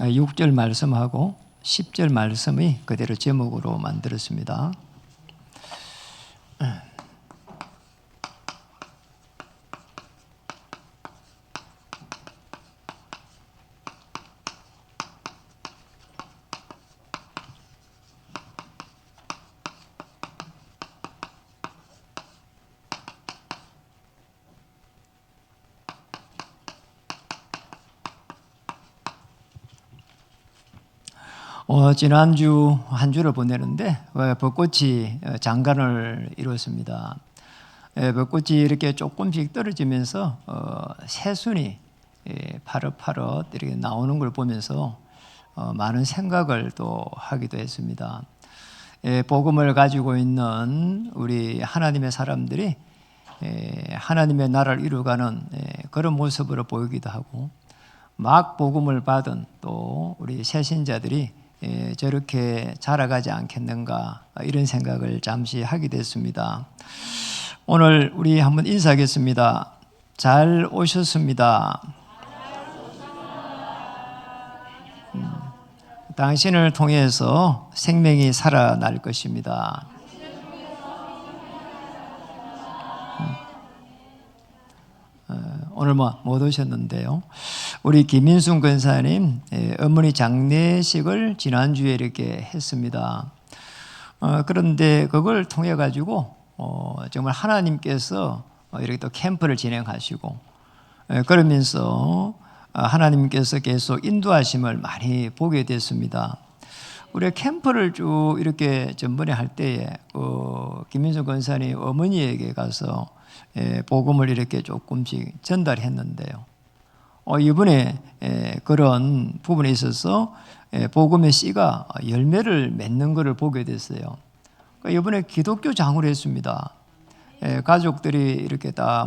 6절 말씀하고 10절 말씀이 그대로 제목으로 만들었습니다. 지난주 한 주를 보내는데 벚꽃이 장관을 이루었습니다. 벚꽃이 이렇게 조금씩 떨어지면서 새순이 파릇파릇 이렇게 나오는 걸 보면서 많은 생각을 또 하기도 했습니다. 복음을 가지고 있는 우리 하나님의 사람들이 하나님의 나라를 이루어가는 그런 모습으로 보이기도 하고, 막 복음을 받은 또 우리 새신자들이 저렇게 자라가지 않겠는가, 이런 생각을 잠시 하게 됐습니다. 오늘 우리 한번 인사하겠습니다. 잘 오셨습니다. 당신을 통해서 생명이 살아날 것입니다. 오늘 못 오셨는데요. 우리 김인순 권사님 어머니 장례식을 지난주에 이렇게 했습니다. 그런데 그걸 통해 가지고 정말 하나님께서 이렇게 또 캠프를 진행하시고, 그러면서 하나님께서 계속 인도하심을 많이 보게 됐습니다. 우리 캠프를 쭉 이렇게 전번에 할 때에 김인순 권사님 어머니에게 가서 복음을 이렇게 조금씩 전달했는데요. 이번에 그런 부분에 있어서 복음의 씨가 열매를 맺는 것을 보게 됐어요. 이번에 기독교 장으로 했습니다. 가족들이 이렇게 다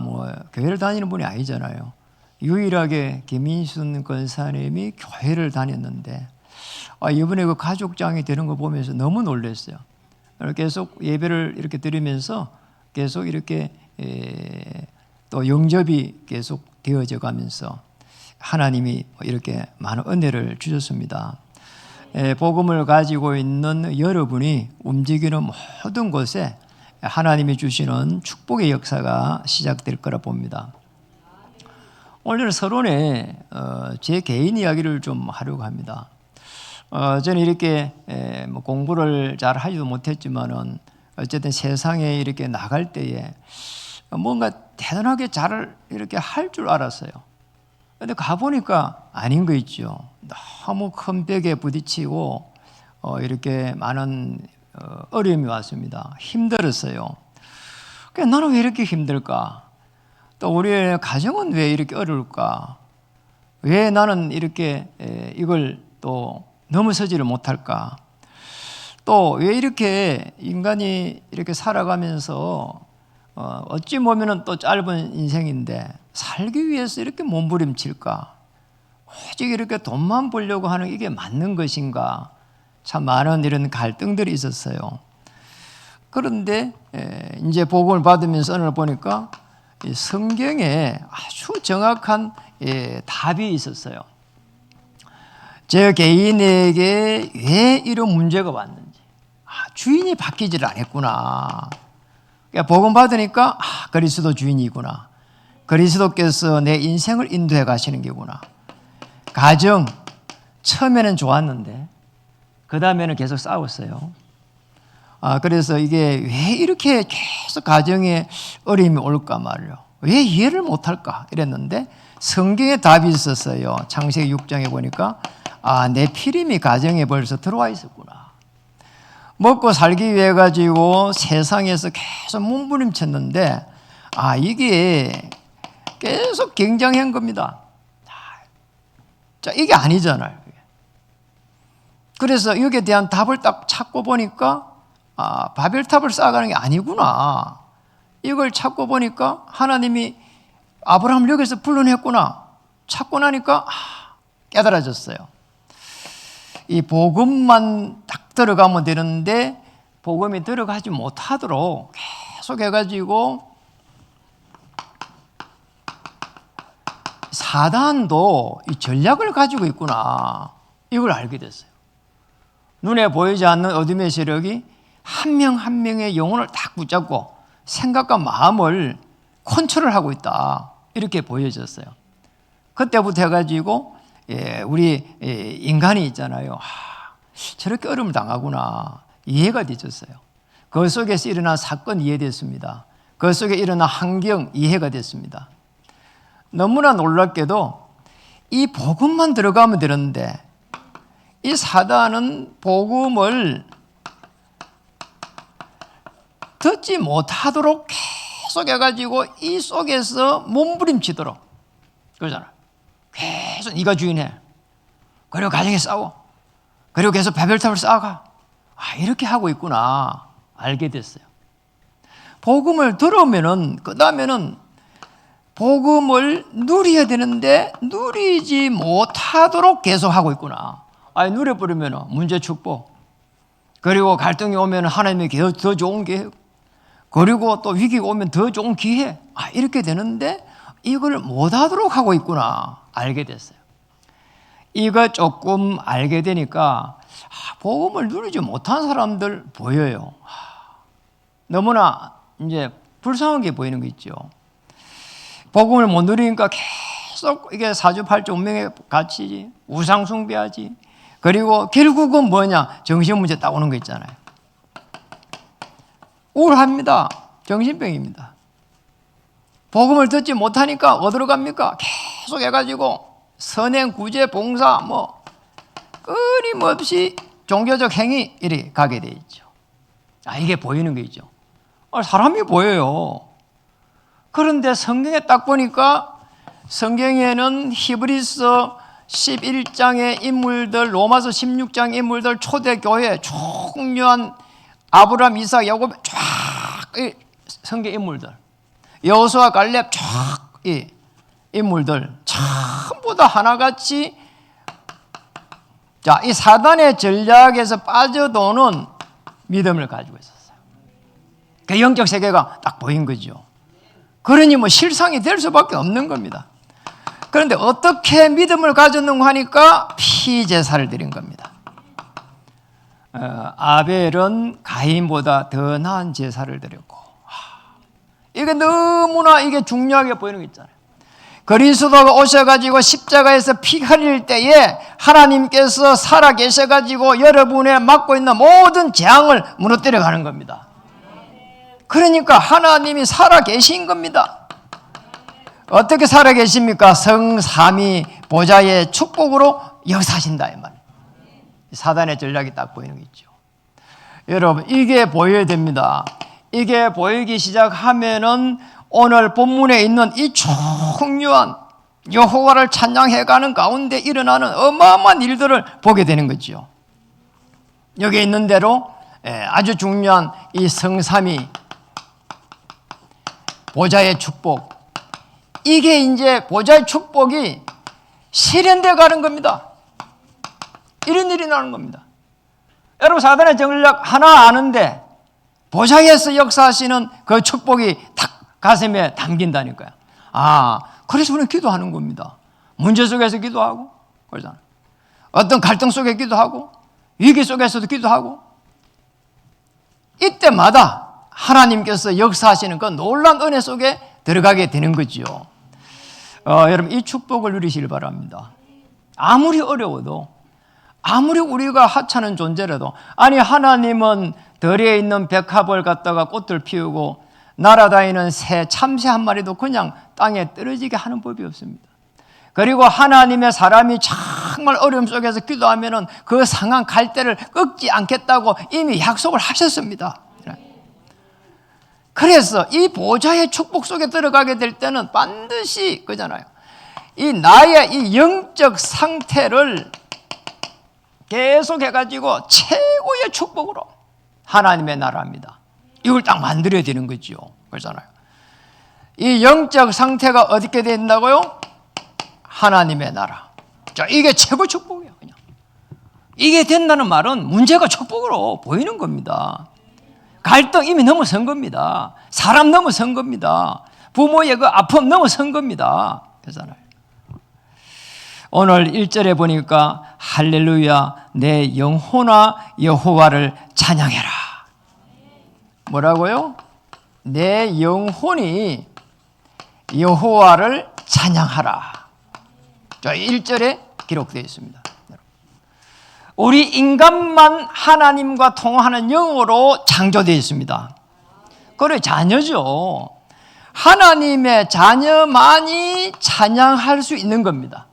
교회를 다니는 분이 아니잖아요. 유일하게 김인순 권사님이 교회를 다녔는데, 이번에 그 가족장이 되는 거 보면서 너무 놀랐어요. 계속 예배를 이렇게 드리면서 계속 이렇게 또 영접이 계속 되어져 가면서 하나님이 이렇게 많은 은혜를 주셨습니다. 복음을 가지고 있는 여러분이 움직이는 모든 곳에 하나님이 주시는 축복의 역사가 시작될 거라 봅니다. 오늘 서론에 제 개인 이야기를 좀 하려고 합니다. 저는 이렇게 공부를 잘 하지도 못했지만은 어쨌든 세상에 이렇게 나갈 때에 뭔가 대단하게 잘 이렇게 할 줄 알았어요. 근데 가보니까 아닌 거 있죠. 너무 큰 벽에 부딪히고 이렇게 많은 어려움이 왔습니다. 힘들었어요. 그러니까 나는 왜 이렇게 힘들까? 또 우리의 가정은 왜 이렇게 어려울까? 왜 나는 이렇게 이걸 또 넘어서지를 못할까? 또 왜 이렇게 인간이 이렇게 살아가면서 어찌 보면은 또 짧은 인생인데 살기 위해서 이렇게 몸부림칠까? 오직 이렇게 돈만 벌려고 하는 이게 맞는 것인가? 참 많은 이런 갈등들이 있었어요. 그런데 이제 복음을 받으면서 오늘 보니까 성경에 아주 정확한 답이 있었어요. 제 개인에게 왜 이런 문제가 왔는지, 주인이 바뀌지를 않았구나. 그러니까 복음 받으니까 그리스도 주인이구나. 그리스도께서 내 인생을 인도해 가시는 게구나. 가정 처음에는 좋았는데 그 다음에는 계속 싸웠어요. 그래서 이게 왜 이렇게 계속 가정에 어려움이 올까 말이요. 왜 이해를 못할까 이랬는데 성경에 답이 있었어요. 창세기 6장에 보니까 내 피림이 가정에 벌써 들어와 있었구나. 먹고 살기 위해 가지고 세상에서 계속 몸부림쳤는데 이게 계속 경쟁한 겁니다. 자, 이게 아니잖아요. 그래서 여기에 대한 답을 딱 찾고 보니까 바벨탑을 쌓아가는 게 아니구나. 이걸 찾고 보니까 하나님이 아브라함을 여기서 불러냈구나. 찾고 나니까 깨달아졌어요. 이 복음만 딱 들어가면 되는데 복음이 들어가지 못하도록 계속 해가지고 사단도 이 전략을 가지고 있구나. 이걸 알게 됐어요. 눈에 보이지 않는 어둠의 세력이 한 명 한 명의 영혼을 딱 붙잡고 생각과 마음을 컨트롤하고 있다, 이렇게 보여졌어요. 그때부터 해가지고 우리 인간이 있잖아요. 저렇게 어려움을 당하구나, 이해가 되셨어요. 그 속에서 일어난 사건 이해됐습니다. 그 속에 일어난 환경 이해가 됐습니다. 너무나 놀랍게도 이 복음만 들어가면 되는데 이 사단은 복음을 듣지 못하도록 계속 해가지고 이 속에서 몸부림치도록 그러잖아. 계속 네가 주인해. 그리고 가정에 싸워. 그리고 계속 바벨탑을 쌓아가. 이렇게 하고 있구나 알게 됐어요. 복음을 들으면은 그 다음에는 복음을 누려야 되는데 누리지 못하도록 계속 하고 있구나. 누려버리면 문제 축복, 그리고 갈등이 오면 하나님의 더 좋은 계획, 그리고 또 위기가 오면 더 좋은 기회, 이렇게 되는데 이걸 못하도록 하고 있구나 알게 됐어요. 이거 조금 알게 되니까 복음을 누리지 못한 사람들 보여요. 너무나 이제 불쌍한 게 보이는 거 있죠. 복음을 못 누리니까 계속 이게 사주팔주 운명에 갇히지, 우상 숭배하지, 그리고 결국은 뭐냐, 정신 문제 딱 오는 거 있잖아요. 우울합니다. 정신병입니다. 복음을 듣지 못하니까 어디로 갑니까? 계속 해가지고 선행, 구제, 봉사 끊임없이 종교적 행위 이렇게 가게 돼 있죠. 이게 보이는 게 있죠. 사람이 보여요. 그런데 성경에 딱 보니까 성경에는 히브리서 11장의 인물들, 로마서 16장 인물들, 초대교회 중요한 아브라함, 이삭, 야곱 쫙 성경 인물들, 여호수아, 갈렙 쫙 이 인물들 전부 다 하나같이 이 사단의 전략에서 빠져도는 믿음을 가지고 있었어요. 그 영적 세계가 딱 보인 거죠. 그러니 실상이 될 수밖에 없는 겁니다. 그런데 어떻게 믿음을 가졌는가 하니까 피제사를 드린 겁니다. 아벨은 가인보다 더 나은 제사를 드렸고, 이게 너무나 이게 중요하게 보이는 거 있잖아요. 그리스도가 오셔가지고 십자가에서 피 흘릴 때에 하나님께서 살아계셔가지고 여러분의 맡고 있는 모든 재앙을 무너뜨려 가는 겁니다. 그러니까 하나님이 살아계신 겁니다. 어떻게 살아계십니까? 성삼위 보좌의 축복으로 역사하신다 이 말이에요. 사단의 전략이 딱 보이는 게 있죠. 여러분, 이게 보여야 됩니다. 이게 보이기 시작하면은 오늘 본문에 있는 이 중요한 여호와를 찬양해가는 가운데 일어나는 어마어마한 일들을 보게 되는 거죠. 여기 있는 대로 아주 중요한 이 성삼위 보좌의 축복, 이게 이제 보좌의 축복이 실현되어 가는 겁니다. 이런 일이 나는 겁니다. 여러분, 사단의 전략 하나 아는데 보좌에서 역사하시는 그 축복이 탁 가슴에 담긴다니까요. 그래서 우리는 기도하는 겁니다. 문제 속에서 기도하고, 그러잖아요. 어떤 갈등 속에 기도하고, 위기 속에서도 기도하고, 이때마다 하나님께서 역사하시는 그 놀라운 은혜 속에 들어가게 되는 거죠. 여러분, 이 축복을 누리시길 바랍니다. 아무리 어려워도, 아무리 우리가 하찮은 존재라도, 하나님은 들에 있는 백합을 갖다가 꽃들 피우고 날아다니는 새, 참새 한 마리도 그냥 땅에 떨어지게 하는 법이 없습니다. 그리고 하나님의 사람이 정말 어려움 속에서 기도하면은 그 상한 갈대를 꺾지 않겠다고 이미 약속을 하셨습니다. 그래서 이 보좌의 축복 속에 들어가게 될 때는 반드시 그잖아요. 이 나의 이 영적 상태를 계속 해가지고 최고의 축복으로 하나님의 나라입니다. 이걸 딱 만들어야 되는 거죠. 그렇잖아요. 이 영적 상태가 어떻게 된다고요? 하나님의 나라. 자, 이게 최고 축복이에요. 그냥 이게 된다는 말은 문제가 축복으로 보이는 겁니다. 갈등 이미 넘어선 겁니다. 사람 넘어선 겁니다. 부모의 그 아픔 넘어선 겁니다. 그렇잖아요. 오늘 1절에 보니까 할렐루야 내 영혼아 여호와를 찬양해라. 뭐라고요? 내 영혼이 여호와를 찬양하라. 자, 1절에 기록되어 있습니다. 우리 인간만 하나님과 통하는 영으로 창조되어 있습니다. 그래, 자녀죠. 하나님의 자녀만이 찬양할 수 있는 겁니다.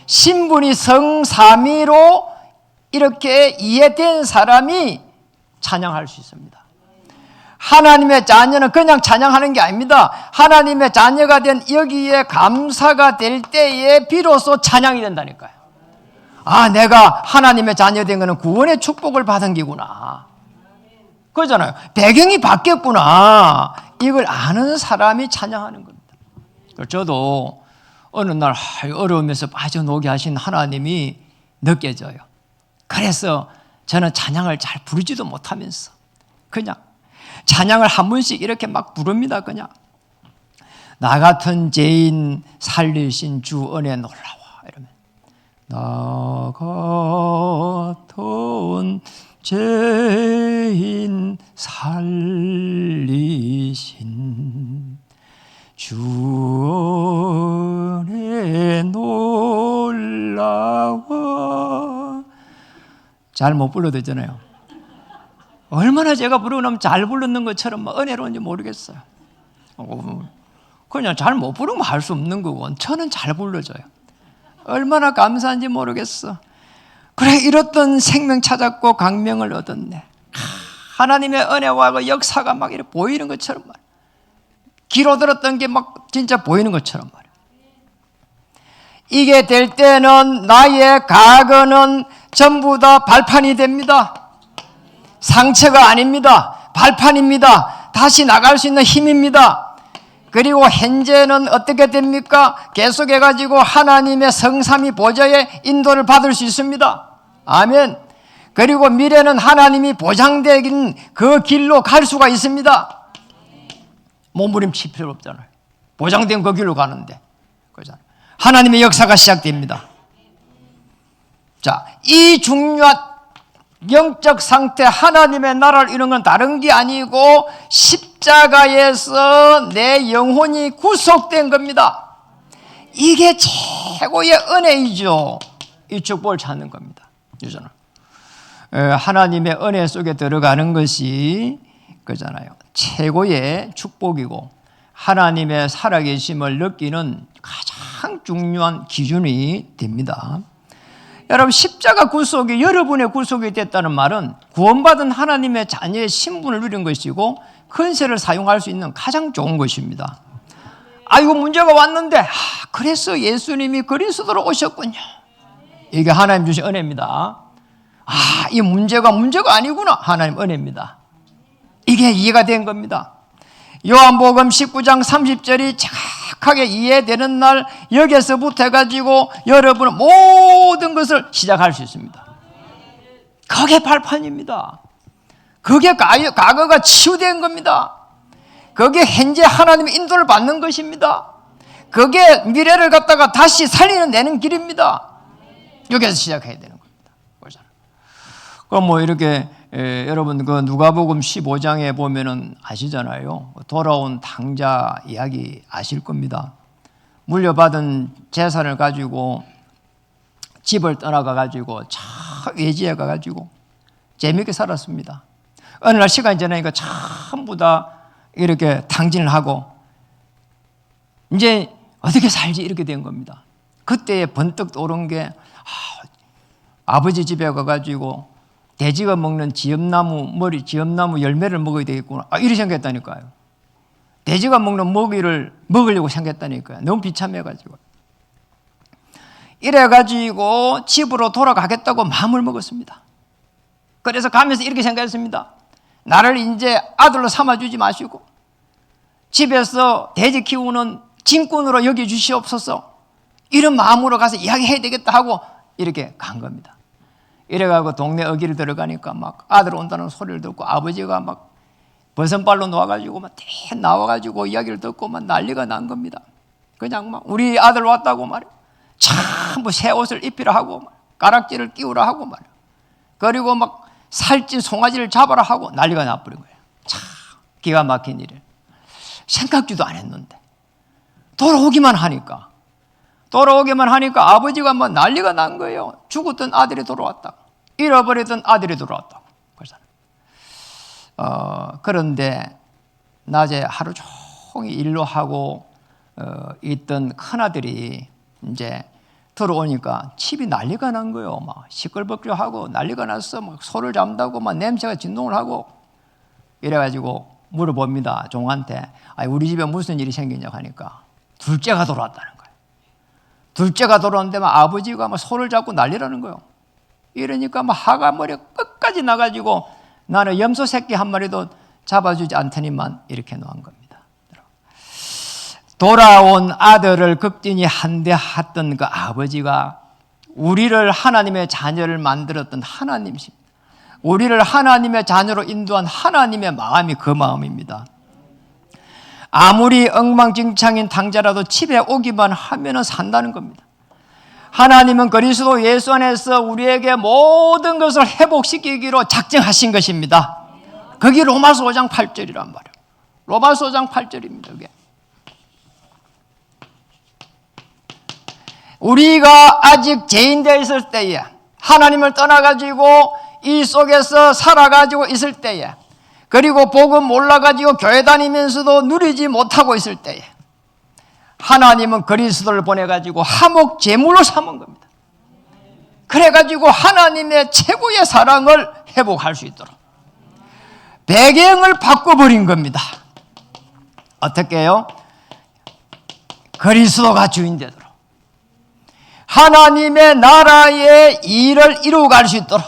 신분이 성삼위로 이렇게 이해된 사람이 찬양할 수 있습니다. 하나님의 자녀는 그냥 찬양하는 게 아닙니다. 하나님의 자녀가 된 여기에 감사가 될 때에 비로소 찬양이 된다니까요. 아, 내가 하나님의 자녀 된 거는 구원의 축복을 받은 게구나. 그러잖아요. 배경이 바뀌었구나. 이걸 아는 사람이 찬양하는 겁니다. 저도 어느 날 어려우면서 빠져나오게 하신 하나님이 느껴져요. 그래서 저는 찬양을 잘 부르지도 못하면서 그냥 찬양을 한 번씩 이렇게 막 부릅니다. 그냥 나 같은 죄인 살리신 주 은혜 놀라워 이러면 나 같은 죄인 살리신 주 은혜 놀라워. 잘 못 불러도 되잖아요. 얼마나 제가 부르면 잘 부르는 것처럼 은혜로운지 모르겠어요. 그냥 잘 못 부르면 할 수 없는 거고 저는 잘 불러줘요. 얼마나 감사한지 모르겠어. 그래, 이렇던 생명 찾았고 강명을 얻었네. 하나님의 은혜와 그 역사가 막 이렇게 보이는 것처럼 말이야. 귀로 들었던 게 막 진짜 보이는 것처럼 말이야. 이게 될 때는 나의 과거는 전부 다 발판이 됩니다. 상처가 아닙니다. 발판입니다. 다시 나갈 수 있는 힘입니다. 그리고 현재는 어떻게 됩니까? 계속해가지고 하나님의 성삼위 보좌의 인도를 받을 수 있습니다. 아멘. 그리고 미래는 하나님이 보장되긴 그 길로 갈 수가 있습니다. 몸부림칠 필요 없잖아요. 보장된 그 길로 가는데. 그렇잖아요. 하나님의 역사가 시작됩니다. 자, 이 중요한 영적 상태, 하나님의 나라를 이루는 건 다른 게 아니고 십자가에서 내 영혼이 구속된 겁니다. 이게 최고의 은혜이죠. 이 축복을 찾는 겁니다. 그잖아요. 하나님의 은혜 속에 들어가는 것이 그잖아요. 최고의 축복이고 하나님의 살아계심을 느끼는 가장 중요한 기준이 됩니다. 여러분, 십자가 구속이 여러분의 구속이 됐다는 말은 구원받은 하나님의 자녀의 신분을 누린 것이고 권세를 사용할 수 있는 가장 좋은 것입니다. 아이고, 문제가 왔는데 그래서 예수님이 그리스도로 오셨군요. 이게 하나님 주신 은혜입니다. 이 문제가 아니구나. 하나님 은혜입니다. 이게 이해가 된 겁니다. 요한복음 19장 30절이 정확하게 이해되는 날 여기서부터 해가지고 여러분은 모든 것을 시작할 수 있습니다. 그게 발판입니다. 그게 과거가 치유된 겁니다. 그게 현재 하나님의 인도를 받는 것입니다. 그게 미래를 갖다가 다시 살리는 길입니다. 여기서 시작해야 되는 겁니다. 그럼 이렇게 여러분 그 누가복음 15장에 보면은 아시잖아요. 돌아온 탕자 이야기 아실 겁니다. 물려받은 재산을 가지고 집을 떠나가 가지고 저 외지에 가 가지고 재미있게 살았습니다. 어느 날 시간이 지나니까 전부 다 이렇게 탕진을 하고 이제 어떻게 살지 이렇게 된 겁니다. 그때 번뜩 떠오른 게 아버지 집에 가 가지고 돼지가 먹는 지엄나무 열매를 먹어야 되겠구나. 이렇게 생각했다니까요. 돼지가 먹는 먹이를 먹으려고 생각했다니까요. 너무 비참해가지고. 이래가지고 집으로 돌아가겠다고 마음을 먹었습니다. 그래서 가면서 이렇게 생각했습니다. 나를 이제 아들로 삼아주지 마시고 집에서 돼지 키우는 짐꾼으로 여겨주시옵소서. 이런 마음으로 가서 이야기해야 되겠다 하고 이렇게 간 겁니다. 이래가지고 동네 어귀를 들어가니까 막 아들 온다는 소리를 듣고 아버지가 막 버선발로 놓아가지고 막 나와가지고 이야기를 듣고 막 난리가 난 겁니다. 그냥 막 우리 아들 왔다고 말이에요. 참 전부 새 옷을 입히라 하고 가락지를 끼우라 하고 말이야. 그리고 막 살찐 송아지를 잡아라 하고 난리가 나버린 거예요. 참 기가 막힌 일이에요. 생각지도 안 했는데 돌아오기만 하니까 아버지가 막 난리가 난 거예요. 죽었던 아들이 돌아왔다, 잃어버렸던 아들이 돌아왔다. 그런데 낮에 하루 종일 일로 하고 있던 큰아들이 이제 들어오니까 집이 난리가 난 거예요. 막 시끌벅적하고 난리가 났어. 막 소를 잠다고 막 냄새가 진동을 하고 이래가지고 물어봅니다. 종한테. 아니, 우리 집에 무슨 일이 생기냐고 하니까 둘째가 돌아왔다는 거예요. 둘째가 돌아왔는데 막 아버지가 막 소를 잡고 난리라는 거예요. 이러니까 막 화가 머리 끝까지 나가지고 나는 염소 새끼 한 마리도 잡아주지 않더니만 이렇게 놓은 겁니다. 돌아온 아들을 극진히 한대했던 그 아버지가 우리를 하나님의 자녀를 만들었던 하나님이십니다. 우리를 하나님의 자녀로 인도한 하나님의 마음이 그 마음입니다. 아무리 엉망진창인 당자라도 집에 오기만 하면 산다는 겁니다. 하나님은 그리스도 예수 안에서 우리에게 모든 것을 회복시키기로 작정하신 것입니다. 그게 로마서 5장 8절이란 말이에요. 로마서 5장 8절입니다. 그게. 우리가 아직 죄인 되어 있을 때에, 하나님을 떠나가지고 이 속에서 살아가지고 있을 때에, 그리고 복음 몰라가지고 교회 다니면서도 누리지 못하고 있을 때에 하나님은 그리스도를 보내가지고 화목 제물로 삼은 겁니다. 그래가지고 하나님의 최고의 사랑을 회복할 수 있도록 배경을 바꿔버린 겁니다. 어떻게 해요? 그리스도가 주인 되도록 하나님의 나라의 일을 이루어갈 수 있도록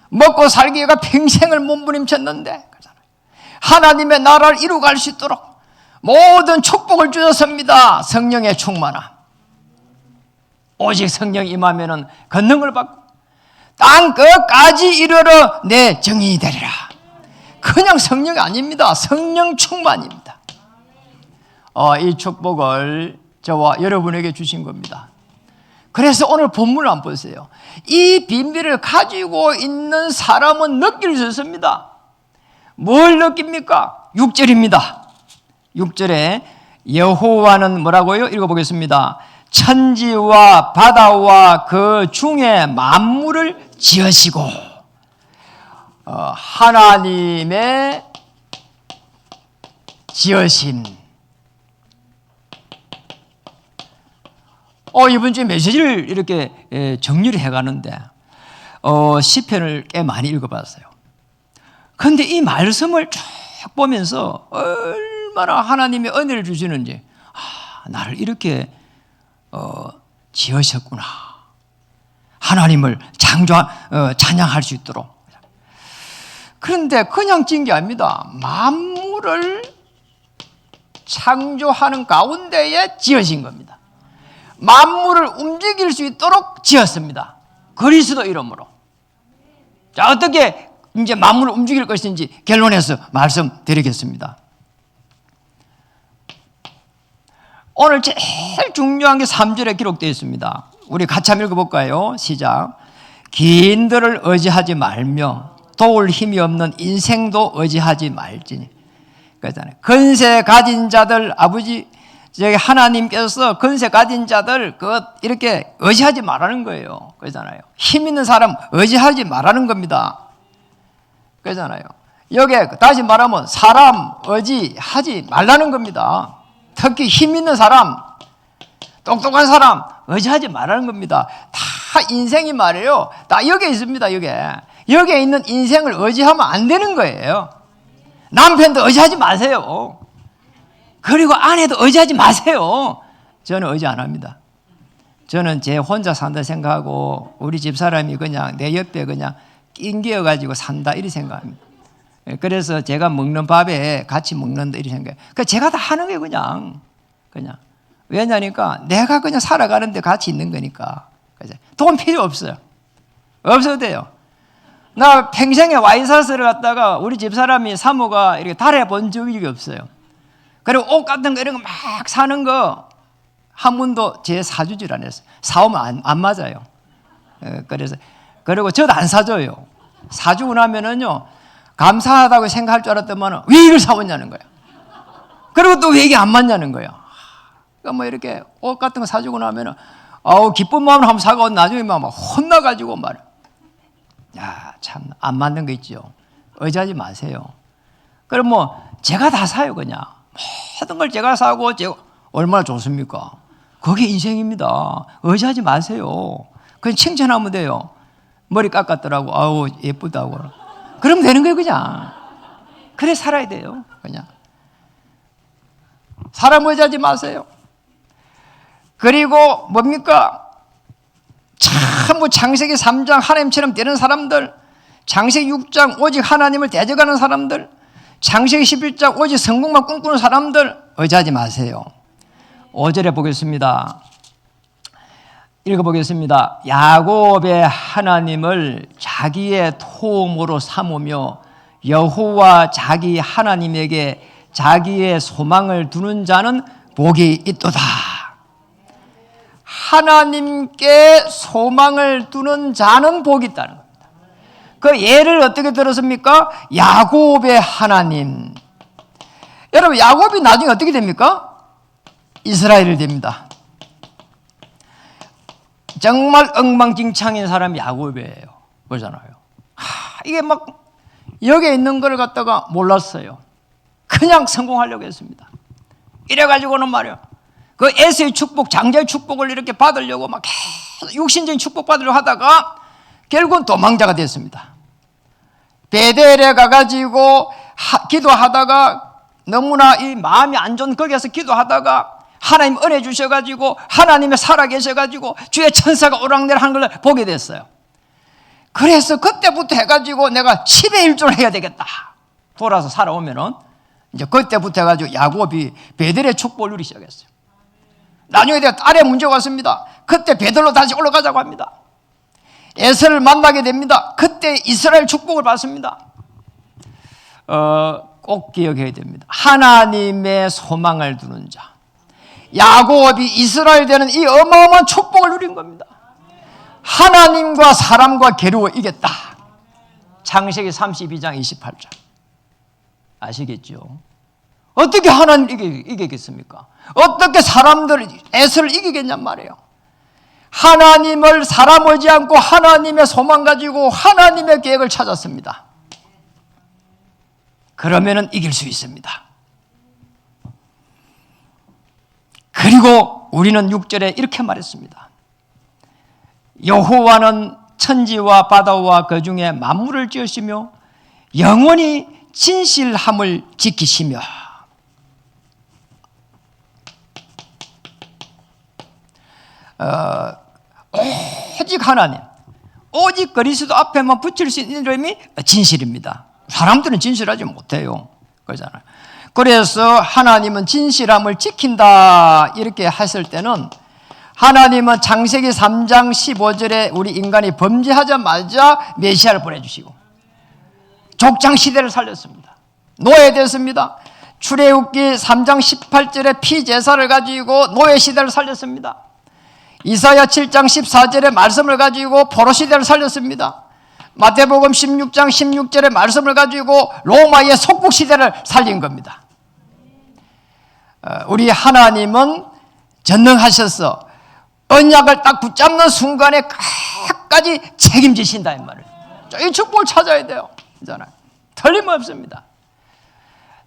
먹고 살기가 평생을 몸부림쳤는데 하나님의 나라를 이루어갈 수 있도록 모든 축복을 주셨습니다. 성령의 충만함. 오직 성령 임하면은 권능을 받고 땅 끝까지 이르러 내 정인이 되리라. 그냥 성령이 아닙니다. 성령 충만입니다. 이 축복을 저와 여러분에게 주신 겁니다. 그래서 오늘 본문을 한번 보세요. 이 비밀을 가지고 있는 사람은 느낄 수 있습니다. 뭘 느낍니까? 6절입니다. 6절에 여호와는 뭐라고요? 읽어보겠습니다. 천지와 바다와 그 중에 만물을 지으시고 하나님의 지으심. 이번 주에 메시지를 이렇게 정리를 해가는데 시편을 꽤 많이 읽어봤어요. 그런데 이 말씀을 쭉 보면서 얼마나 하나님의 은혜를 주시는지, 나를 이렇게 지으셨구나. 하나님을 찬양할 수 있도록. 그런데 그냥 지은 게 아닙니다. 만물을 창조하는 가운데에 지으신 겁니다. 만물을 움직일 수 있도록 지었습니다. 그리스도 이름으로. 자, 어떻게 이제 만물을 움직일 것인지 결론해서 말씀드리겠습니다. 오늘 제일 중요한 게 3절에 기록되어 있습니다. 우리 같이 한번 읽어볼까요? 시작. 기인들을 의지하지 말며 도울 힘이 없는 인생도 의지하지 말지니. 그러잖아요. 근세 가진 자들, 아버지 저기 하나님께서 근세 가진 자들 이렇게 의지하지 말라는 거예요. 그러잖아요. 힘 있는 사람 의지하지 말라는 겁니다. 그러잖아요. 여기에 다시 말하면 사람 의지하지 말라는 겁니다. 특히 힘 있는 사람, 똑똑한 사람 의지하지 말라는 겁니다. 다 인생이 말이에요. 다 여기에 있습니다. 여기에 있는 인생을 의지하면 안 되는 거예요. 남편도 의지하지 마세요. 그리고 아내도 의지하지 마세요. 저는 의지 안 합니다. 저는 제 혼자 산다 생각하고 우리 집사람이 그냥 내 옆에 그냥 낑겨가지고 산다 이렇게 생각합니다. 그래서 제가 먹는 밥에 같이 먹는다 이렇게 생각해요. 그러니까 제가 다 하는 게 그냥 왜냐니까 내가 그냥 살아가는데 같이 있는 거니까. 돈 필요 없어요. 없어도 돼요. 나 평생에 와인사스를 갖다가 우리 집사람이 사모가 이렇게 달아본 적이 없어요. 그리고 옷 같은 거 이런 거 막 사는 거 한 번도 제 사주질 않았어요. 사오면 안 맞아요. 그래서 그리고 저도 안 사줘요. 사주고 나면은요 감사하다고 생각할 줄 알았더만 왜 이걸 사왔냐는 거야. 그리고 또 왜 이게 안 맞냐는 거야. 그러니까 뭐 이렇게 옷 같은 거 사주고 나면은 기쁜 마음으로 한번 사고 나중에 막 혼나가지고 말이야. 야, 참 안 맞는 거 있죠. 의지하지 마세요. 그럼 뭐 제가 다 사요 그냥. 모든 걸 제가 사고 제가 얼마나 좋습니까? 그게 인생입니다. 의지하지 마세요. 그냥 칭찬하면 돼요. 머리 깎았더라고. 아우 예쁘다고. 그러면 되는 거예요 그냥. 그래 살아야 돼요 그냥. 사람 의지하지 마세요. 그리고 뭡니까? 참 창세기 3장 하나님처럼 되는 사람들, 창세기 6장 오직 하나님을 대적하는 사람들, 창세기 11장 오직 성공만 꿈꾸는 사람들 의지하지 마세요. 5절에 보겠습니다. 읽어보겠습니다. 야곱의 하나님을 자기의 토음으로 삼으며 여호와 자기 하나님에게 자기의 소망을 두는 자는 복이 있도다. 하나님께 소망을 두는 자는 복이 있다는 겁니다. 그 예를 어떻게 들었습니까? 야곱의 하나님. 여러분 야곱이 나중에 어떻게 됩니까? 이스라엘이 됩니다. 정말 엉망진창인 사람이 야곱이에요. 그러잖아요. 이게 막 여기에 있는 걸 갖다가 몰랐어요. 그냥 성공하려고 했습니다. 이래가지고는 말이에요. 그 에서의 축복, 장자의 축복을 이렇게 받으려고 막 계속 육신적인 축복 받으려고 하다가 결국은 도망자가 됐습니다. 베델에 가가지고 기도하다가 너무나 이 마음이 안 좋은 거기에서 기도하다가 하나님 은혜 주셔가지고 하나님의 살아계셔가지고 주의 천사가 오락내락 하는 걸 보게 됐어요. 그래서 그때부터 해가지고 내가 10의 1조를 해야 되겠다. 돌아서 살아오면은 이제 그때부터 해가지고 야곱이 베델의 축복을 누리기 시작했어요. 나중에 내가 딸의 문제가 왔습니다. 그때 베델로 다시 올라가자고 합니다. 에서를 만나게 됩니다. 그때 이스라엘 축복을 받습니다. 꼭 기억해야 됩니다. 하나님의 소망을 두는 자. 야곱이 이스라엘 되는 이 어마어마한 축복을 누린 겁니다. 하나님과 사람과 겨루어 이겼다. 창세기 32장 28절. 아시겠죠? 어떻게 하나님 이기겠습니까? 어떻게 사람들 에서를 이기겠냔 말이에요. 하나님을 사람 오지 않고 하나님의 소망 가지고 하나님의 계획을 찾았습니다. 그러면은 이길 수 있습니다. 그리고 우리는 6절에 이렇게 말했습니다. 여호와는 천지와 바다와 그 중에 만물을 지으시며 영원히 진실함을 지키시며 오직 하나님, 오직 그리스도 앞에만 붙일 수 있는 이름이 진실입니다. 사람들은 진실하지 못해요. 그러잖아요. 그래서 하나님은 진실함을 지킨다 이렇게 했을 때는 하나님은 창세기 3장 15절에 우리 인간이 범죄하자마자 메시아를 보내주시고 족장 시대를 살렸습니다. 노예됐습니다. 출애굽기 3장 18절에 피제사를 가지고 노예 시대를 살렸습니다. 이사야 7장 14절의 말씀을 가지고 포로 시대를 살렸습니다. 마태복음 16장 16절의 말씀을 가지고 로마의 속국 시대를 살린 겁니다. 우리 하나님은 전능하셔서 언약을 딱 붙잡는 순간에 끝까지 책임지신다 이 말을. 이 축복을 찾아야 돼요. 틀림없습니다.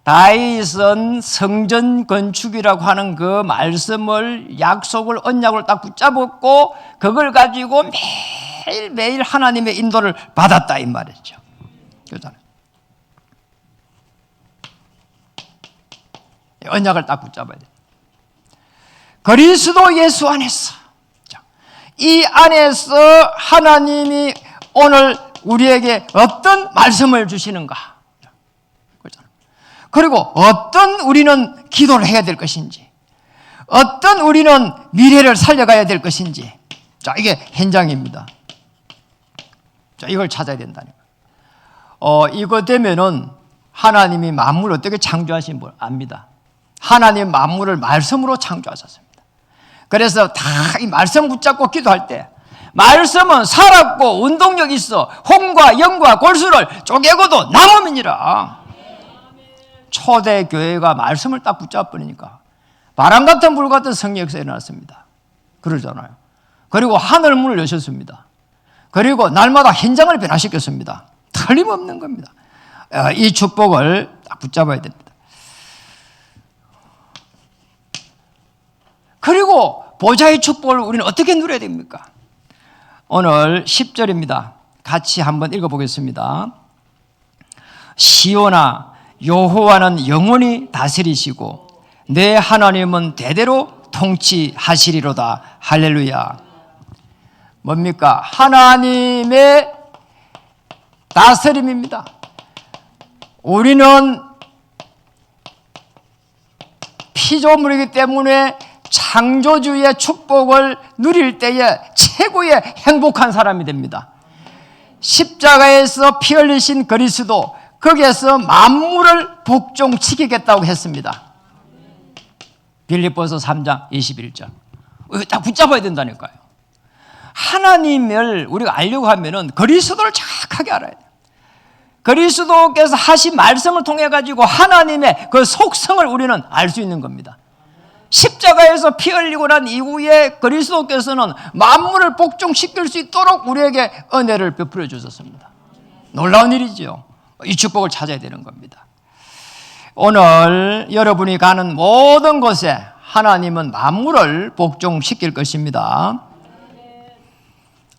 다윗은 성전 건축이라고 하는 그 말씀을 약속을 언약을 딱 붙잡았고 그걸 가지고 매일매일 하나님의 인도를 받았다 이 말이죠. 그렇잖아요. 언약을 딱 붙잡아야 돼요. 그리스도 예수 안에서 이 안에서 하나님이 오늘 우리에게 어떤 말씀을 주시는가, 그리고 어떤 우리는 기도를 해야 될 것인지, 어떤 우리는 미래를 살려가야 될 것인지, 자, 이게 현장입니다. 자, 이걸 찾아야 된다는 거예요. 이거 되면은 하나님이 만물을 어떻게 창조하신 분 압니다. 하나님 만물을 말씀으로 창조하셨습니다. 그래서 다 이 말씀 붙잡고 기도할 때 말씀은 살았고 운동력 있어 혼과 영과 골수를 쪼개고도 남음이니라. 초대 교회가 말씀을 딱 붙잡으니까 바람 같은 불 같은 성령 역사가 일어났습니다. 그러잖아요. 그리고 하늘 문을 여셨습니다. 그리고 날마다 현장을 변화시켰습니다. 틀림없는 겁니다. 이 축복을 딱 붙잡아야 됩니다. 그리고 보좌의 축복을 우리는 어떻게 누려야 됩니까? 오늘 10절입니다. 같이 한번 읽어보겠습니다. 시온아 여호와는 영원히 다스리시고 내 하나님은 대대로 통치하시리로다. 할렐루야. 뭡니까? 하나님의 다스림입니다. 우리는 피조물이기 때문에 창조주의 축복을 누릴 때에 최고의 행복한 사람이 됩니다. 십자가에서 피 흘리신 그리스도, 거기에서 만물을 복종시키겠다고 했습니다. 빌립보서 3장 21절. 이거 딱 붙잡아야 된다니까요. 하나님을 우리가 알려고 하면은 그리스도를 정확하게 알아야 돼요. 그리스도께서 하신 말씀을 통해 가지고 하나님의 그 속성을 우리는 알 수 있는 겁니다. 십자가에서 피 흘리고 난 이후에 그리스도께서는 만물을 복종시킬 수 있도록 우리에게 은혜를 베풀어 주셨습니다. 놀라운 일이죠. 이 축복을 찾아야 되는 겁니다. 오늘 여러분이 가는 모든 곳에 하나님은 만물을 복종시킬 것입니다.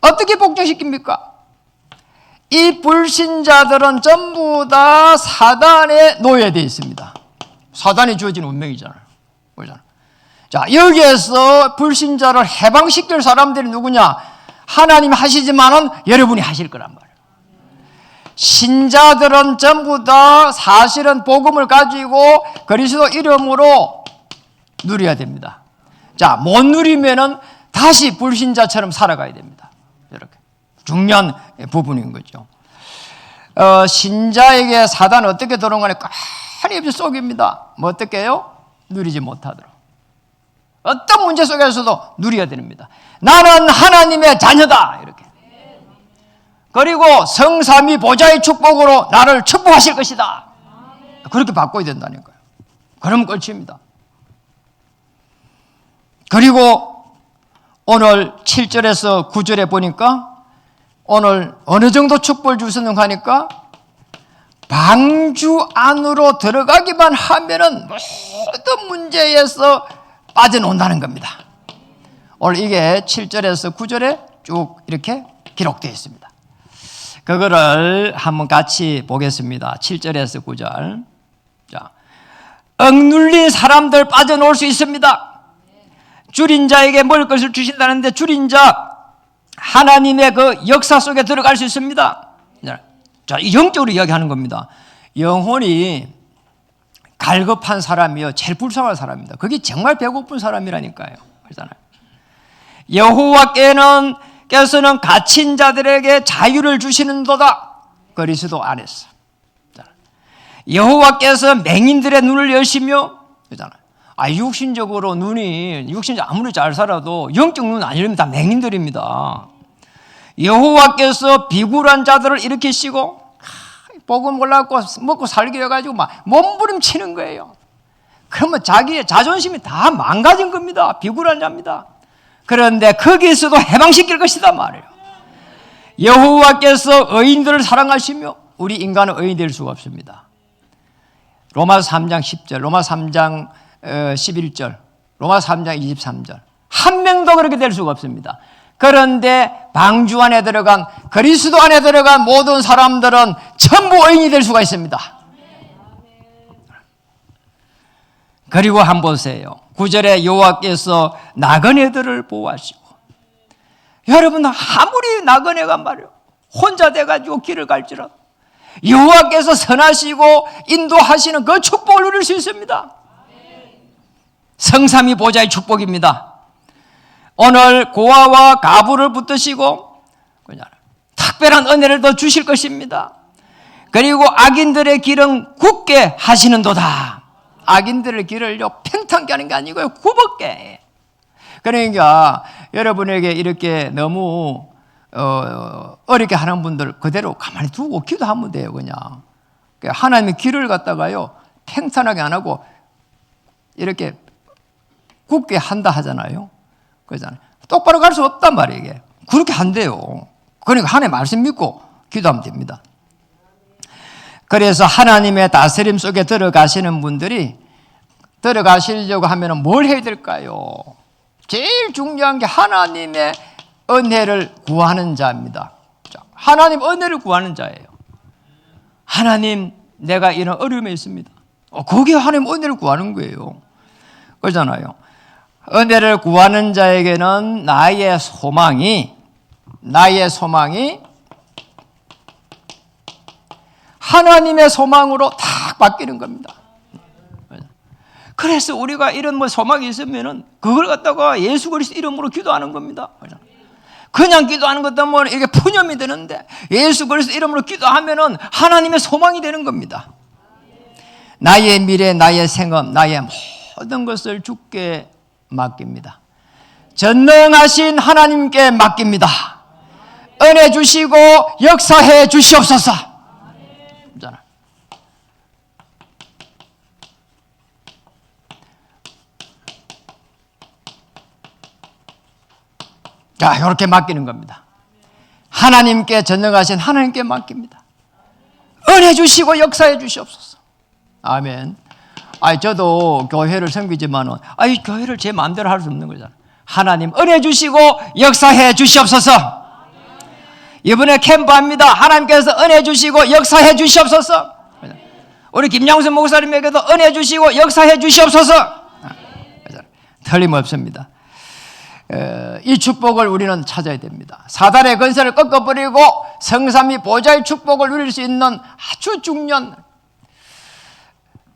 어떻게 복종시킵니까? 이 불신자들은 전부 다 사단에 노예되어 있습니다. 사단이 주어진 운명이잖아요. 그렇잖아요. 자, 여기에서 불신자를 해방시킬 사람들이 누구냐? 하나님이 하시지만은 여러분이 하실 거란 말이에요. 신자들은 전부 다 사실은 복음을 가지고 그리스도 이름으로 누려야 됩니다. 자, 못 누리면은 다시 불신자처럼 살아가야 됩니다. 이렇게 중요한 부분인 거죠. 신자에게 사단은 어떻게 들어온 간에 끊임없이 속입니다. 뭐 어떻게 해요? 누리지 못하도록. 어떤 문제 속에서도 누려야 됩니다. 나는 하나님의 자녀다. 이렇게. 그리고 성삼위 보좌의 축복으로 나를 축복하실 것이다. 그렇게 바꿔야 된다니까요. 그러면 끝입니다. 그리고 오늘 7절에서 9절에 보니까 오늘 어느 정도 축복을 주셨는가 하니까 방주 안으로 들어가기만 하면은 모든 문제에서 빠져나온다는 겁니다. 오늘 이게 7절에서 9절에 쭉 이렇게 기록되어 있습니다. 그거를 한번 같이 보겠습니다. 7절에서 9절. 자, 억눌린 사람들 빠져나올 수 있습니다. 줄인 자에게 먹을 것을 주신다는데 줄인 자 하나님의 그 역사 속에 들어갈 수 있습니다. 자, 영적으로 이야기하는 겁니다. 영혼이 갈급한 사람이요 제일 불쌍한 사람입니다. 그게 정말 배고픈 사람이라니까요. 그렇잖아요. 여호와께서는 갇힌 자들에게 자유를 주시는도다. 그리스도 안에서. 여호와께서 맹인들의 눈을 여시며, 그렇잖아요. 육신적으로 육신적 아무리 잘 살아도 영적 눈은 아니면 다 맹인들입니다. 여호와께서 비굴한 자들을 일으키시고 복음 몰라갖고 먹고 살기 해가지고 막 몸부림치는 거예요. 그러면 자기의 자존심이 다 망가진 겁니다. 비굴한 자입니다. 그런데 거기에서도 해방시킬 것이다 말이에요. 여호와께서 의인들을 사랑하시며 우리 인간은 의인이 될 수가 없습니다. 로마서 3장 10절, 로마서 3장 11절, 로마서 3장 23절. 한 명도 그렇게 될 수가 없습니다. 그런데 방주 안에 들어간 그리스도 안에 들어간 모든 사람들은 전부 의인이 될 수가 있습니다. 그리고 한번 보세요. 9절에 여호와께서 나그네들을 보호하시고, 여러분 아무리 나그네가 말이에요 혼자 돼가지고 길을 갈지라도 여호와께서 선하시고 인도하시는 그 축복을 누릴 수 있습니다. 성삼위 보좌의 축복입니다. 오늘 고아와 가부를 붙드시고 특별한 은혜를 더 주실 것입니다. 그리고 악인들의 길은 굳게 하시는도다. 악인들의 길을요 팽창케 하는 게 아니고요 굽게. 그러니까 여러분에게 이렇게 너무 어렵게 하는 분들 그대로 가만히 두고 기도하면 돼요. 그냥 하나님의 길을 갖다가요 평탄하게 안 하고 이렇게 굳게 한다 하잖아요. 그러잖아요. 똑바로 갈 수 없단 말이에요. 이게 그렇게 한대요. 그러니까 하나님 말씀 믿고 기도하면 됩니다. 그래서 하나님의 다스림 속에 들어가시는 분들이 들어가시려고 하면 뭘 해야 될까요? 제일 중요한 게 하나님의 은혜를 구하는 자입니다. 하나님 은혜를 구하는 자예요. 하나님, 내가 이런 어려움에 있습니다. 거기에 하나님 은혜를 구하는 거예요. 그러잖아요. 은혜를 구하는 자에게는 나의 소망이 하나님의 소망으로 딱 바뀌는 겁니다. 그래서 우리가 이런 소망이 있으면은 그걸 갖다가 예수 그리스도 이름으로 기도하는 겁니다. 그냥 기도하는 것 때문에 이게 푸념이 되는데 예수 그리스도 이름으로 기도하면은 하나님의 소망이 되는 겁니다. 나의 미래, 나의 생업, 나의 모든 것을 주께 맡깁니다. 전능하신 하나님께 맡깁니다. 은혜 주시고 역사해 주시옵소서. 자, 이렇게 맡기는 겁니다. 하나님께, 전능하신 하나님께 맡깁니다. 은혜 주시고 역사해 주시옵소서. 아멘. 저도 교회를 섬기지만은, 교회를 제 마음대로 할 수 없는 거잖아요. 하나님 은혜 주시고 역사해 주시옵소서. 이번에 캠프합니다. 하나님께서 은혜 주시고 역사해 주시옵소서. 우리 김양수 목사님에게도 은혜 주시고 역사해 주시옵소서. 틀림없습니다. 이 축복을 우리는 찾아야 됩니다. 사단의 건설을 꺾어버리고 성삼위 보좌의 축복을 누릴 수 있는 아주 중요한,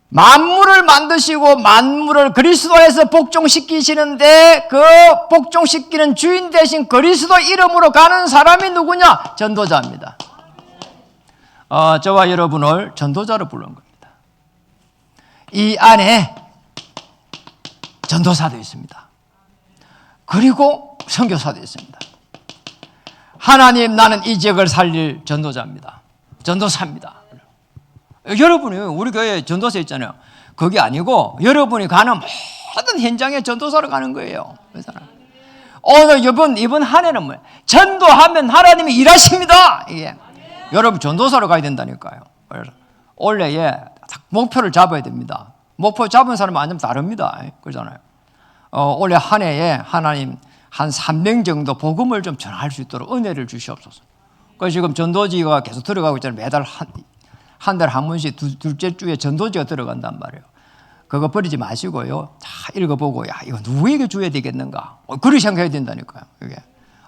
만물을 만드시고 만물을 그리스도에서 복종시키시는데 그 복종시키는 주인 대신 그리스도 이름으로 가는 사람이 누구냐? 전도자입니다. 저와 여러분을 전도자로 부른 겁니다. 이 안에 전도사도 있습니다. 그리고 선교사도 있습니다. 하나님, 나는 이 지역을 살릴 전도자입니다. 전도사입니다. 여러분이 우리 교회 전도사 있잖아요. 그게 아니고 여러분이 가는 모든 현장에 전도사로 가는 거예요. 오늘 이번 한 해는 뭐예요? 전도하면 하나님이 일하십니다. 이게 여러분 전도사로 가야 된다니까요. 원래 목표를 잡아야 됩니다. 목표 잡은 사람은 아니면 다릅니다. 그러잖아요. 올해 한 해에 하나님 한 3명 정도 복음을 좀 전할 수 있도록 은혜를 주시옵소서. 그래서 지금 전도지가 계속 들어가고 있잖아요. 매달 한 달에 한 번씩 둘째 주에 전도지가 들어간단 말이에요. 그거 버리지 마시고요. 다 읽어보고, 이거 누구에게 줘야 되겠는가? 그렇게 생각해야 된다니까요. 이게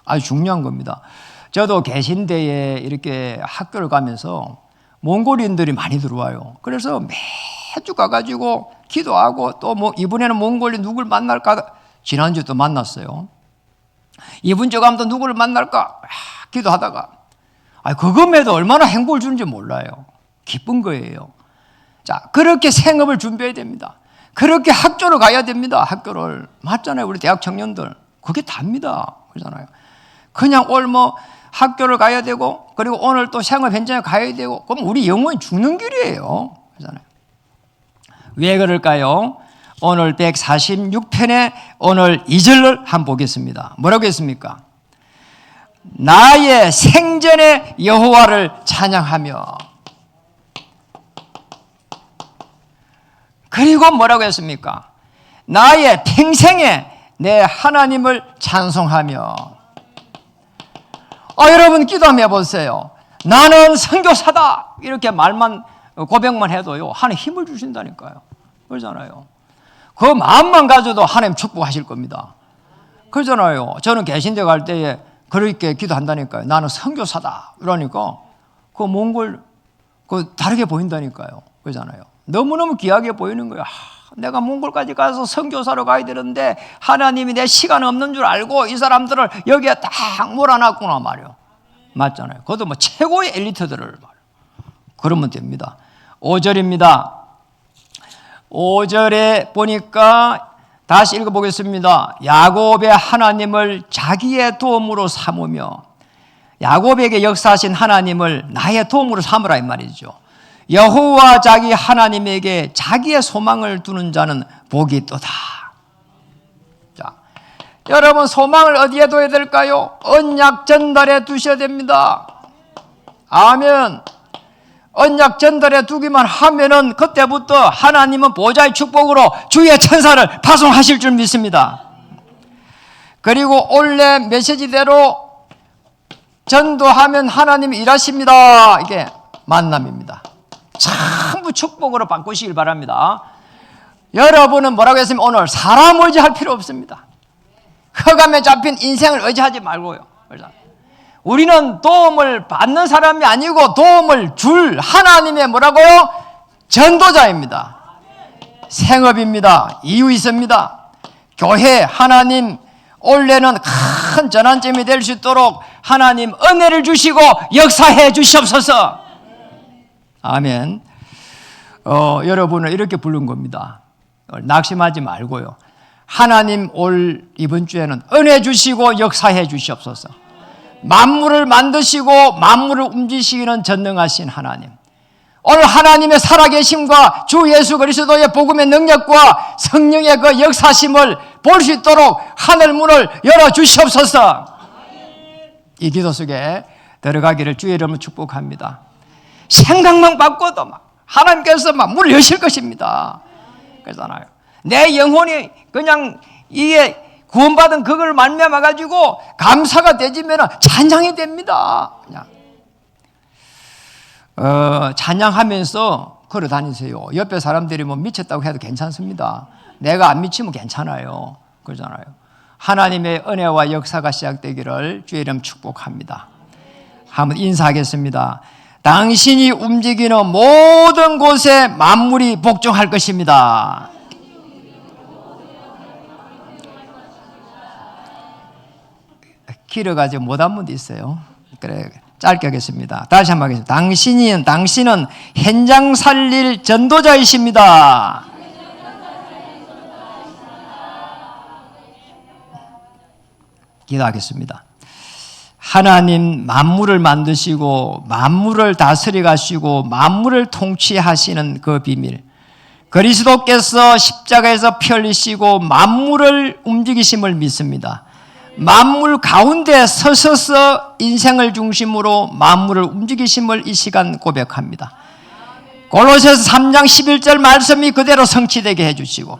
아주 중요한 겁니다. 저도 계신데에 이렇게 학교를 가면서 몽골인들이 많이 들어와요. 그래서 매주 가가지고 기도하고 또 이번에는 몽골인 누굴 만날까? 지난주에 또 만났어요. 이번 주 가면 또 누구를 만날까? 기도하다가 그것에도 얼마나 행복을 주는지 몰라요. 기쁜 거예요. 자, 그렇게 생업을 준비해야 됩니다. 그렇게 학교를 가야 됩니다. 학교를. 맞잖아요. 우리 대학 청년들. 그게 답니다. 그러잖아요. 그냥 오늘 학교를 가야 되고, 그리고 오늘 또 생업 현장에 가야 되고, 그럼 우리 영혼이 죽는 길이에요. 그러잖아요. 왜 그럴까요? 오늘 146편에 오늘 2절을 한번 보겠습니다. 뭐라고 했습니까? 나의 생전에 여호와를 찬양하며, 그리고 뭐라고 했습니까? 나의 평생에 내 하나님을 찬송하며. 여러분 기도하며 보세요. 나는 선교사다. 이렇게 말만 고백만 해도요, 하나님 힘을 주신다니까요. 그러잖아요. 그 마음만 가져도 하나님 축복하실 겁니다. 그러잖아요. 저는 계신 데 갈 때에 그렇게 기도한다니까요. 나는 선교사다. 그러니까 그 몽골 다르게 보인다니까요. 그러잖아요. 너무너무 귀하게 보이는 거예요. 내가 몽골까지 가서 선교사로 가야 되는데 하나님이 내 시간 없는 줄 알고 이 사람들을 여기에 딱 몰아놨구나 말이요. 맞잖아요. 그것도 최고의 엘리트들을 말이요. 그러면 됩니다. 5절입니다. 5절에 보니까 다시 읽어보겠습니다. 야곱의 하나님을 자기의 도움으로 삼으며, 야곱에게 역사하신 하나님을 나의 도움으로 삼으라 이 말이죠. 여호와 자기 하나님에게 자기의 소망을 두는 자는 복이 있도다. 자, 여러분 소망을 어디에 둬야 될까요? 언약 전달에 두셔야 됩니다. 아멘. 언약 전달에 두기만 하면은 그때부터 하나님은 보좌의 축복으로 주의 천사를 파송하실 줄 믿습니다. 그리고 원래 메시지대로 전도하면 하나님이 일하십니다. 이게 만남입니다. 전부 축복으로 바꾸시길 바랍니다. 여러분은 뭐라고 했으면 오늘 사람 의지할 필요 없습니다. 흑암에 잡힌 인생을 의지하지 말고요. 우리는 도움을 받는 사람이 아니고 도움을 줄 하나님의 뭐라고요? 전도자입니다. 생업입니다. 이유 있습니다. 교회 하나님 올해는 큰 전환점이 될 수 있도록 하나님 은혜를 주시고 역사해 주시옵소서. 아멘. 여러분을 이렇게 부른 겁니다. 낙심하지 말고요. 하나님 올 이번 주에는 은혜 주시고 역사해 주시옵소서. 만물을 만드시고 만물을 움직이시는 전능하신 하나님, 오늘 하나님의 살아계심과 주 예수 그리스도의 복음의 능력과 성령의 그 역사심을 볼 수 있도록 하늘 문을 열어주시옵소서. 이 기도 속에 들어가기를 주의 이름으로 축복합니다. 생각만 바꿔도 막 하나님께서 막 문을 여실 것입니다. 그러잖아요. 내 영혼이 그냥 이게 구원받은 그걸 말미암아 가지고 감사가 되지면 찬양이 됩니다. 그냥 찬양하면서 걸어 다니세요. 옆에 사람들이 뭐 미쳤다고 해도 괜찮습니다. 내가 안 미치면 괜찮아요. 그러잖아요. 하나님의 은혜와 역사가 시작되기를 주의 이름 축복합니다. 한번 인사하겠습니다. 당신이 움직이는 모든 곳에 만물이 복종할 것입니다. 길어가지고 못한 분도 있어요. 그래, 짧게 하겠습니다. 다시 한번 하겠습니다. 당신은 현장 살릴 전도자이십니다. 기도하겠습니다. 하나님 만물을 만드시고 만물을 다스려 가시고 만물을 통치하시는 그 비밀, 그리스도께서 십자가에서 피 흘리시고 만물을 움직이심을 믿습니다. 만물 가운데 서서서 인생을 중심으로 만물을 움직이심을 이 시간 고백합니다. 골로새서 3장 11절 말씀이 그대로 성취되게 해주시고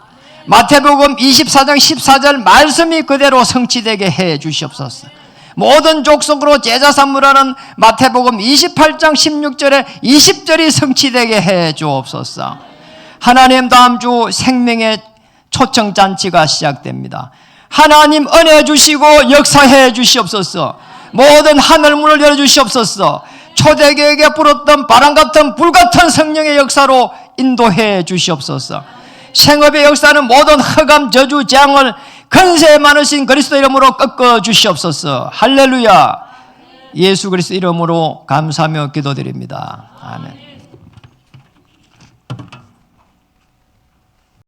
마태복음 24장 14절 말씀이 그대로 성취되게 해 주시옵소서. 모든 족속으로 제자 삼으라는 마태복음 28장 16절에 20절이 성취되게 해 주옵소서. 하나님, 다음 주 생명의 초청잔치가 시작됩니다. 하나님 은혜 주시고 역사해 주시옵소서. 모든 하늘문을 열어주시옵소서. 초대교회에 불었던 바람같은 불같은 성령의 역사로 인도해 주시옵소서. 생업의 역사는 모든 흑암 저주 재앙을 근세 많으신 그리스도 이름으로 꺾어 주시옵소서. 할렐루야. 예수 그리스도 이름으로 감사하며 기도드립니다. 아멘.